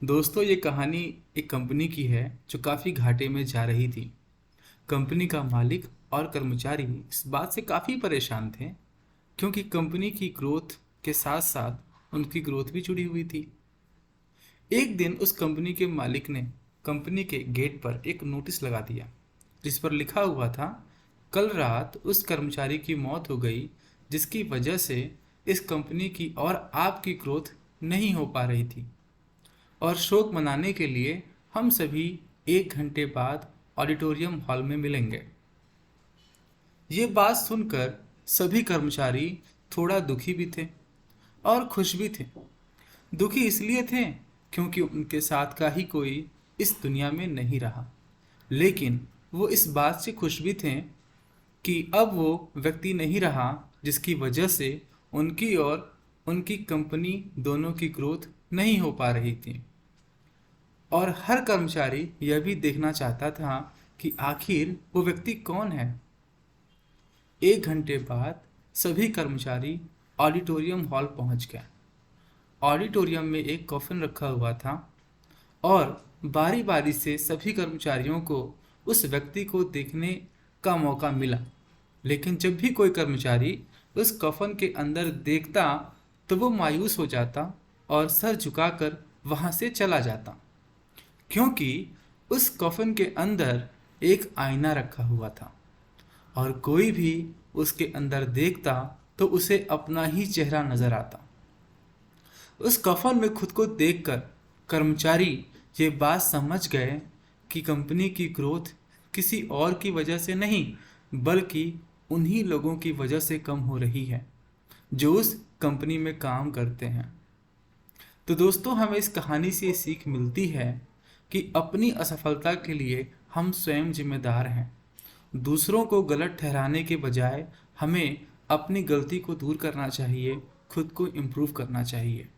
दोस्तों, ये कहानी एक कंपनी की है जो काफ़ी घाटे में जा रही थी। कंपनी का मालिक और कर्मचारी इस बात से काफ़ी परेशान थे क्योंकि कंपनी की ग्रोथ के साथ साथ उनकी ग्रोथ भी जुड़ी हुई थी। एक दिन उस कंपनी के मालिक ने कंपनी के गेट पर एक नोटिस लगा दिया जिस पर लिखा हुआ था, कल रात उस कर्मचारी की मौत हो गई जिसकी वजह से इस कंपनी की और आपकी ग्रोथ नहीं हो पा रही थी, और शोक मनाने के लिए हम सभी 1 घंटे बाद ऑडिटोरियम हॉल में मिलेंगे। ये बात सुनकर सभी कर्मचारी थोड़ा दुखी भी थे और खुश भी थे। दुखी इसलिए थे क्योंकि उनके साथ का ही कोई इस दुनिया में नहीं रहा, लेकिन वो इस बात से खुश भी थे कि अब वो व्यक्ति नहीं रहा जिसकी वजह से उनकी और उनकी कंपनी दोनों की ग्रोथ नहीं हो पा रही थी। और हर कर्मचारी यह भी देखना चाहता था कि आखिर वो व्यक्ति कौन है। 1 घंटे बाद सभी कर्मचारी ऑडिटोरियम हॉल पहुंच गए। ऑडिटोरियम में एक कॉफिन रखा हुआ था और बारी बारी से सभी कर्मचारियों को उस व्यक्ति को देखने का मौका मिला, लेकिन जब भी कोई कर्मचारी उस कफन के अंदर देखता तो वो मायूस हो जाता और सर झुकाकर वहां से चला जाता, क्योंकि उस कफन के अंदर एक आईना रखा हुआ था और कोई भी उसके अंदर देखता तो उसे अपना ही चेहरा नजर आता। उस कफन में खुद को देखकर कर्मचारी ये बात समझ गए कि कंपनी की ग्रोथ किसी और की वजह से नहीं बल्कि उन्हीं लोगों की वजह से कम हो रही है जो उस कंपनी में काम करते हैं। तो दोस्तों, हमें इस कहानी से ये सीख मिलती है कि अपनी असफलता के लिए हम स्वयं जिम्मेदार हैं। दूसरों को गलत ठहराने के बजाय हमें अपनी गलती को दूर करना चाहिए, खुद को इम्प्रूव करना चाहिए।